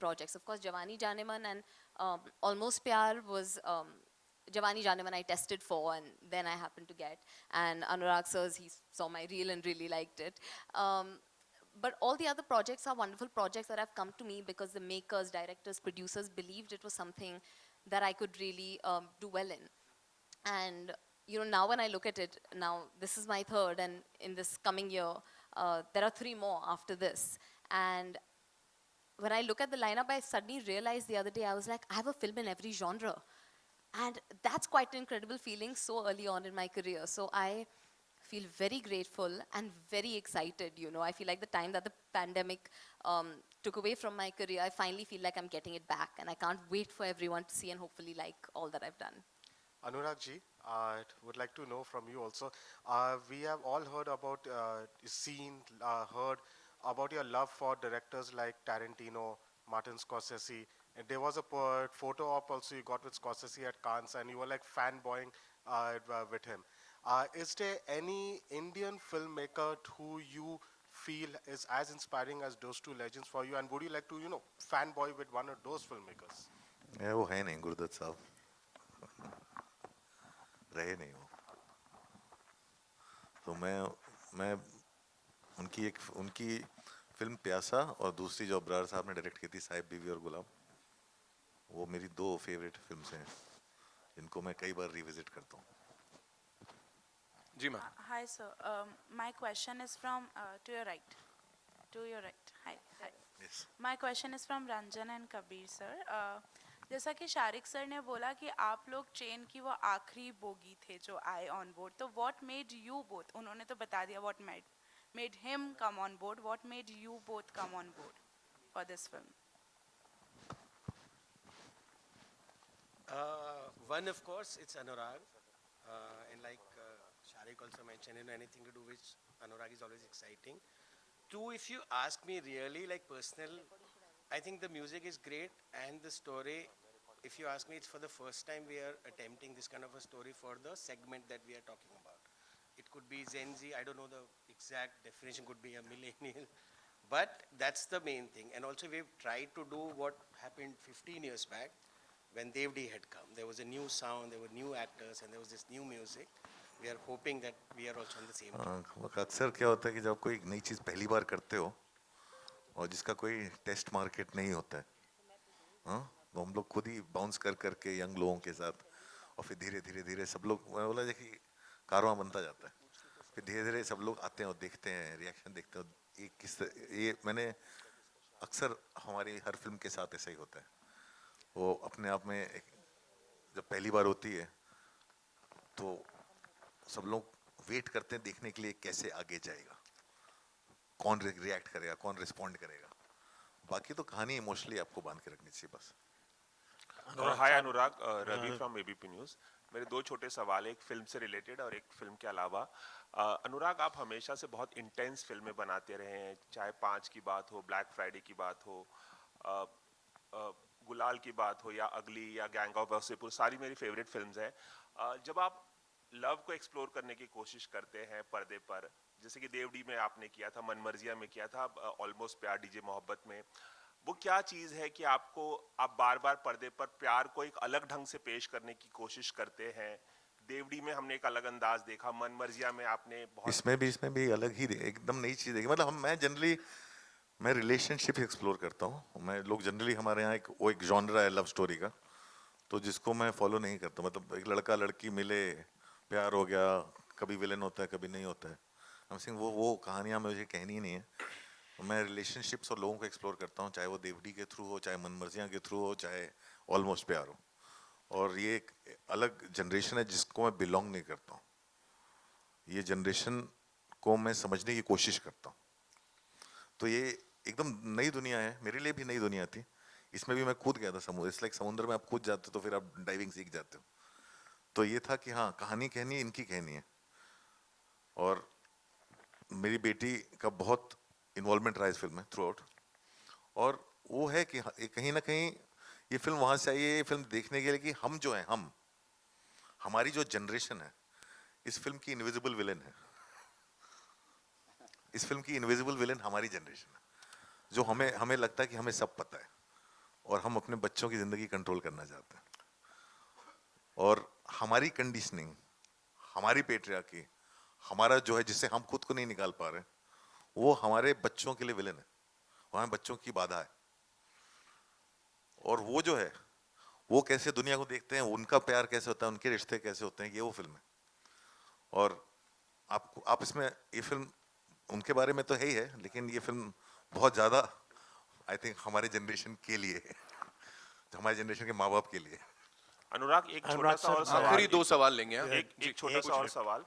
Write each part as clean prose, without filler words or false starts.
projects. Of course, Jawani Janeman and Almost Pyaar was Jawani Janeman I tested for, and then I happened to get. And Anurag sirs, he saw my reel and really liked it. But all the other projects are wonderful projects that have come to me because the makers, directors, producers believed it was something that I could really do well in. And now when I look at it, now this is my third, and in this coming year, there are three more after this. And when I look at the lineup, I suddenly realized the other day, I was like, I have a film in every genre. And that's quite an incredible feeling so early on in my career. So I feel very grateful and very excited. I feel like the time that the pandemic took away from my career, I finally feel like I'm getting it back. And I can't wait for everyone to see and hopefully like all that I've done. Anurag ji, I would like to know from you also. We have all heard about, heard about your love for directors like Tarantino, Martin Scorsese. And there was a photo op also you got with Scorsese at Cannes, and you were like fanboying with him. Is there any Indian filmmaker who you feel is as inspiring as those two legends for you? And would you like to, fanboy with one of those filmmakers? वो है नहीं गुरुदत्त साहब रहे नहीं वो तो मैं उनकी फिल्म प्यासा और दूसरी जो अब्रार साहब ने डायरेक्ट की थी साहिब बीवी और गुलाम वो मेरी दो फेवरेट फिल्म्स हैं जिनको मैं कई बार रिविजिट करता हूँ जी ma'am. Hi, sir. My question is from to your right. To your right. Hi. Hi. yes. My question is from Ranjan and Kabir, sir. जैसा कि शारिक सर ने बोला कि आप लोग ट्रेन की वो आखिरी बोगी थे जो आए ऑन बोर्ड, तो व्हाट मेड यू बोथ, उन्होंने तो बता दिया what made him come on board, what made you both come on board for this film? One, of course, it's Anurag. And like Sharik also mentioned, anything to do with Anurag is always exciting. Two, if you ask me really, like personal, I think the music is great and the story, if you ask me, it's for the first time we are attempting this kind of a story for the segment that we are talking about. It could be Gen Z, I don't know the exact definition, could be a millennial, but that's the main thing. And also we've tried to do what happened 15 years back when Devdi had come. There was a new sound, there were new actors, and there was this new music. We are hoping that we are also on the same team. अक्सर क्या होता है कि जब कोई नई चीज़ पहली बार करते हो और जिसका कोई टेस्ट मार्केट नहीं होता है, हाँ, तो हम लोग खुद ही बाउंस करके यंग लोगों के साथ और फिर धीरे धीरे सब लोग, मैं बोला कि कारवां बनता जाता है, फिर धीरे धीरे सब लोग आते हैं और देखते हैं, रिएक्शन देखते हैं. ये मैंने अक्सर हमारी हर फिल्म के साथ ऐसा ही होता है. वो अपने आप में जब पहली बार होती है तो सब लोग वेट करते हैं देखने के लिए कैसे आगे जाएगा, कौन रिएक्ट करेगा, कौन रिस्पॉन्ड करेगा. बाकी तो कहानी इमोशनली आपको बांध के रखनी चाहिए बस. हाय अनुराग, रवि फ्रॉम एबीपी न्यूज़. मेरे दो छोटे सवाल, एक फिल्म से रिलेटेड और एक फिल्म के अलावा. अनुराग, आप हमेशा से बहुत इंटेंस फिल्में बनाते रहे हैं, चाहे 5 की बात हो, ब्लैक फ्राइडे की बात हो, गुलाल की बात हो, या अगली, या गैंग ऑफ वासेपुर, सारी मेरी फेवरेट फिल्म्स हैं. जब आप लव को एक्सप्लोर करने की कोशिश करते हैं पर्दे पर, जैसे कि देवडी में आपने किया था, मनमर्जिया में किया था, ऑलमोस्ट प्यार, डीजे मोहब्बत में, वो क्या चीज़ है कि आप बार बार पर्दे पर प्यार को एक अलग ढंग से पेश करने की कोशिश करते हैं? देवडी में हमने एक अलग अंदाज देखा, मनमर्जिया में आपने बहुत, इसमें भी अलग ही एकदम नई चीज़ देखी. मतलब मैं रिलेशनशिप एक्सप्लोर करता हूँ. मैं लोग जनरली हमारे यहाँ एक जॉनरा है लव स्टोरी का, तो जिसको मैं फॉलो नहीं करता. मतलब एक लड़का लड़की मिले, प्यार हो गया, कभी विलन होता है कभी नहीं होता है. हम सिंह वो कहानियाँ मुझे कहनी ही नहीं है. मैं रिलेशनशिप्स और लोगों को एक्सप्लोर करता हूँ, चाहे वो देवडी के थ्रू हो, चाहे मनमर्जियाँ के थ्रू हो, चाहे ऑलमोस्ट प्यार हो. और ये एक अलग जनरेशन है जिसको मैं बिलोंग नहीं करता हूँ. ये जनरेशन को मैं समझने की कोशिश करता हूँ. तो ये एकदम नई दुनिया है, मेरे लिए भी नई दुनिया थी. इसमें भी मैं कूद गया था समुद्र. इस लाइक समुद्र में आप कूद जाते हो तो फिर आप डाइविंग सीख जाते हो. तो ये था कि हाँ, कहानी कहनी है, इनकी कहनी है. और मेरी बेटी का बहुत इन्वॉल्वमेंट रहा इस फिल्म में थ्रू आउट. और वो है कि कहीं ना कहीं ये फिल्म वहाँ से आई है, ये फिल्म देखने के लिए कि हम जो हैं, हमारी जो जनरेशन है, इस फिल्म की इनविजिबल विलेन है. इस फिल्म की इनविजिबल विलेन हमारी जनरेशन है, जो हमें लगता है कि हमें सब पता है. और हम अपने बच्चों की ज़िंदगी कंट्रोल करना चाहते हैं। और हमारी कंडीशनिंग, हमारी पेट्रियार्की, हमारा जो है जिससे हम खुद को नहीं निकाल पा रहे, वो हमारे बच्चों के लिए विलेन है, वो हमारे बच्चों की बाधा है। और वो जो है वो कैसे दुनिया को देखते हैं, उनका प्यार कैसे होता है, उनके रिश्ते कैसे होते हैं, ये वो फिल्म है। और आप इसमें, ये फिल्म उनके बारे में तो है ही है, लेकिन ये फिल्म बहुत ज़्यादा आई थिंक हमारे जनरेशन के लिए है, हमारे जनरेशन के माँ बाप के लिए। अनुराग, एक छोटा अनुराग सा और सर, सवाल, आखिरी 2 सवाल लेंगे हाँ? एक जी, एक छोटा सा और सवाल।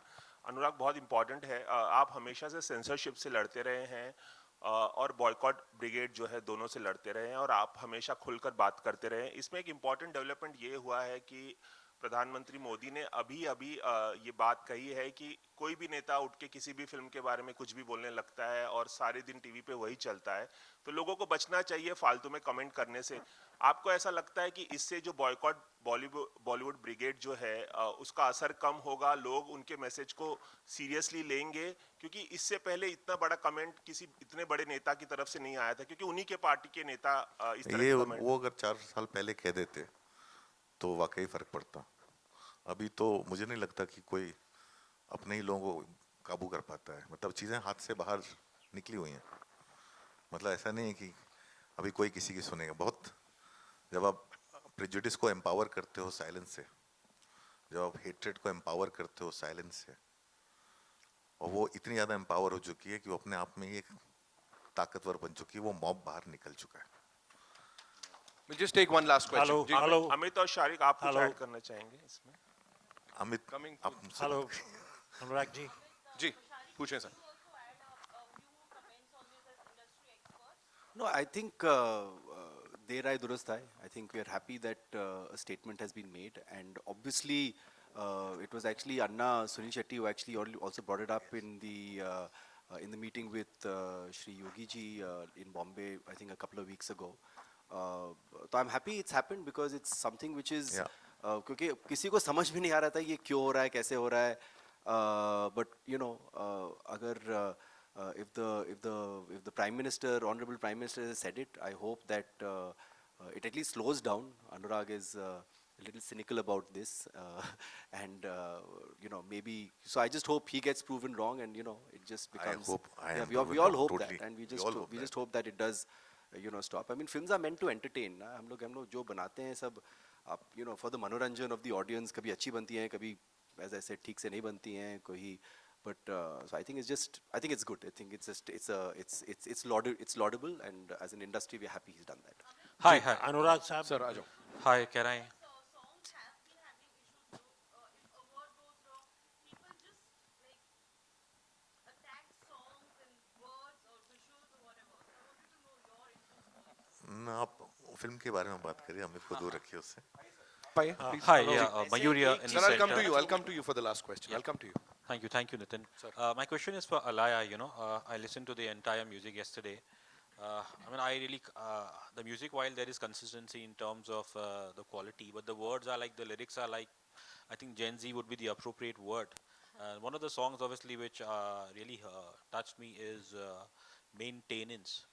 अनुराग, बहुत इंपॉर्टेंट है। आप हमेशा से सेंसरशिप से लड़ते रहे हैं, और बॉयकॉट ब्रिगेड जो है दोनों से लड़ते रहे हैं, और आप हमेशा खुलकर बात करते रहे हैं। इसमें एक इंपॉर्टेंट डेवलपमेंट ये हुआ है कि प्रधानमंत्री मोदी ने अभी अभी ये बात कही है कि कोई भी नेता उठ के किसी भी फिल्म के बारे में कुछ भी बोलने लगता है और सारे दिन टीवी पे वही चलता है, तो लोगों को बचना चाहिए फालतू में कमेंट करने से। आपको ऐसा लगता है कि इससे जो बॉयकॉट बॉलीवुड ब्रिगेड जो है, उसका असर कम होगा, लोग उनके मैसेज को सीरियसली लेंगे? क्योंकि इससे पहले इतना बड़ा कमेंट किसी इतने बड़े नेता की तरफ से नहीं आया था, क्योंकि उन्हीं के पार्टी के नेता इस तरह ये के कमेंट। वो अगर 4 साल पहले कह देते तो वाकई फर्क पड़ता। अभी तो मुझे नहीं लगता कि कोई अपने ही लोगों को काबू कर पाता है। मतलब चीज़ें हाथ से बाहर निकली हुई हैं। मतलब ऐसा नहीं है कि अभी कोई किसी की सुनेगा। बहुत, जब आप प्रेजुडिस को एम्पावर करते हो साइलेंस से, जब आप हेट्रेड को एम्पावर करते हो साइलेंस से, और वो इतनी ज़्यादा एम्पावर हो चुकी है कि वो अपने आप में ही एक ताकतवर बन चुकी है, वो मॉब बाहर निकल चुका है। We'll just take one last question. Hello ji, hello Amit और शारिक, आप कुछ हेलो। ऐड करना चाहेंगे इसमें? अमित, Coming आप to- मुझसे हेलो बात करिए। अनुराग जी। जी, पूछें sir. No, I think there I durust hai. I think we are happy that a statement has been made, and obviously it was actually Anna Sunil Shetty who actually also brought it up in the meeting with Shri Yogi ji in Bombay, I think a couple of weeks ago. So I'm happy it's happened because it's something which is Yeah. क्योंकि किसी को समझ भी नहीं आ रहा था ये क्यों हो रहा है, कैसे हो रहा है. But you know, अगर if the Prime Minister, Honorable Prime Minister has said it, I hope that it at least slows down. Anurag is a little cynical about this, and you know, maybe. So I just hope he gets proven wrong, and you know, it just becomes. I Yeah, am we all proven wrong, hope totally. that, and we We just all hope that. just hope that it does. You know, stop. I mean, films are meant to entertain. ना हम लोग जो बनाते हैं सब आप you know for the मनोरंजन of the audience. कभी अच्छी बनती हैं, कभी as I said ठीक से नहीं बनती हैं कोई. But so I think it's good. I think it's laudable, and as an industry we're happy he's done that. Hi, अनुराग साहब। सर आ जाओ। Hi, can I? आप फिल्म के बारे में बात करिए, अमित को दूर रखिए उससे। पाइए, please. Hi, yeah, Mayurya in Sir, the I'll come to center. you. I'll come to you for the last question. I'll come to you. Thank you, Nitin. My question is for Alaya. You know, I listened to the entire music yesterday. I mean, I really, the music, while there is consistency in terms of the quality, but the words are like, the lyrics are like, I think Gen Z would be the appropriate word. One of the songs, obviously, which really touched me is Maintenance.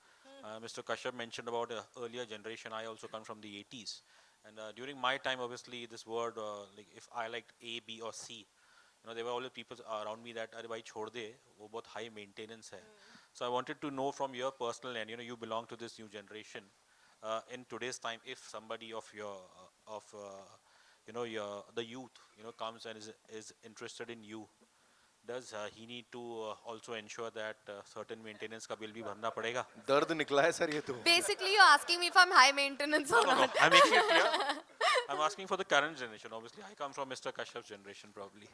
Mr. Kashyap mentioned about earlier generation. I also come from the 80s. And during my time, obviously, this word, like if I liked A, B, or C, you know, there were always people around me that, "Arey bhai, chhod de, wo bahut high maintenance hai." So I wanted to know from your personal end, you know, you belong to this new generation. In today's time, if somebody of your, you know, the youth, you know, comes and is interested in you, does he need to also ensure that certain maintenance का bill भी भरना पड़ेगा? दर्द निकला है sir ये तो। Basically, you're asking me if I'm high maintenance or No, not. I'm making it clear. I'm asking for the current generation. Obviously, I come from Mr. Kashyap's generation, probably.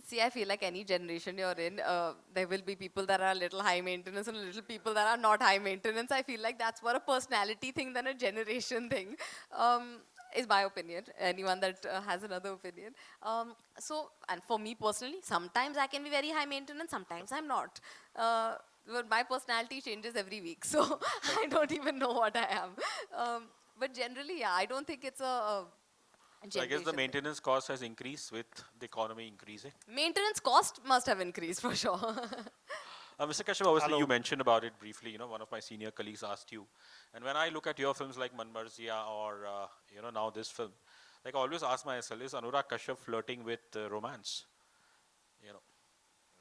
See, I feel like any generation you're in, there will be people that are a little high maintenance and little people that are not high maintenance. I feel like that's more a personality thing than a generation thing, is my opinion. Anyone that has another opinion. And for me personally, sometimes I can be very high maintenance, sometimes I'm not. But my personality changes every week, so I don't even know what I am. But generally, yeah, I don't think it's a So I guess the generation thing. maintenance cost has increased with the economy increasing. Maintenance cost must have increased for sure. Mr. Kashyap, obviously Hello. you mentioned about it briefly. One of my senior colleagues asked you, and when I look at your films like Man Marziya or now this film, like I always ask myself, is Anurag Kashyap flirting with romance? You know,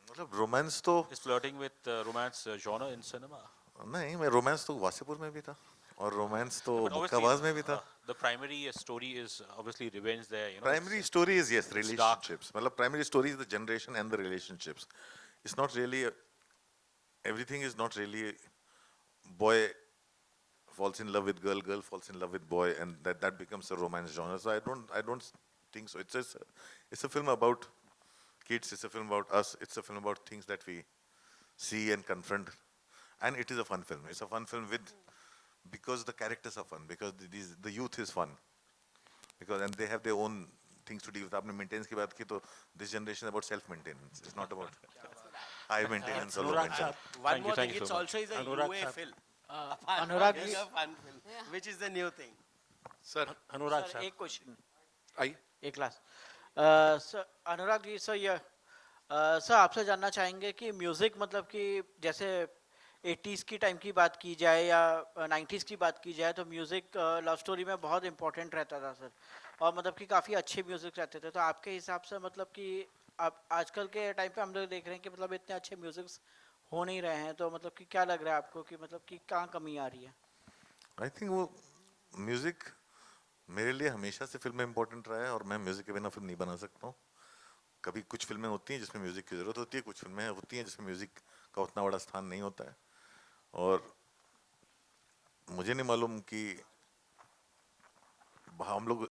मतलब romance तो is flirting with romance genre in cinema? नहीं, मैं romance तो वासेपुर में भी था और romance तो No, but obviously, मुक्काबाज में भी था. the primary story is obviously revenge. There, Primary story is yes, it's dark. relationships. मतलब primary story is the generation and the relationships. It's not really everything is not really boy falls in love with girl, girl falls in love with boy, and that becomes a romance genre. So I don't think so. It's a film about kids. It's a film about us. It's a film about things that we see and confront, and it is a fun film. It's a fun film with because the characters are fun, because the youth is fun, because and they have their own things to deal with. आपने maintenance की बात की तो this generation is about self maintenance. It's not about high maintenance or low Anurag maintenance. sir, One Thank you, more thank thing, you it's so much. also is a Anurag UA sir. film. Anurag It's ji, a fun film, which is the new thing. Sir, Anurag sir sir, एक question आइए. एक class sir Anurag ji sir ये sir आपसे जानना चाहेंगे कि music मतलब कि जैसे 80s की टाइम की बात की जाए या 90s की बात की जाए तो म्यूज़िक लव स्टोरी में बहुत इंपॉर्टेंट रहता था सर और मतलब कि काफ़ी अच्छे म्यूज़िक रहते थे तो आपके हिसाब से मतलब कि आप आजकल के टाइम पे हम लोग देख रहे हैं कि मतलब इतने अच्छे म्यूज़िक्स हो नहीं रहे हैं तो मतलब कि क्या लग रहा है आपको कि मतलब कि कहाँ कमी आ रही है आई थिंक वो म्यूजिक मेरे लिए हमेशा से फिल्म में इम्पोर्टेंट रहा है और मैं म्यूजिक के बिना फिल्म नहीं बना सकता हूँ. कभी कुछ फिल्में होती हैं जिसमें म्यूजिक की जरूरत होती है, कुछ फिल्में होती हैं जिसमें म्यूजिक का उतना बड़ा स्थान नहीं होता है. और मुझे नहीं मालूम कि हम लोग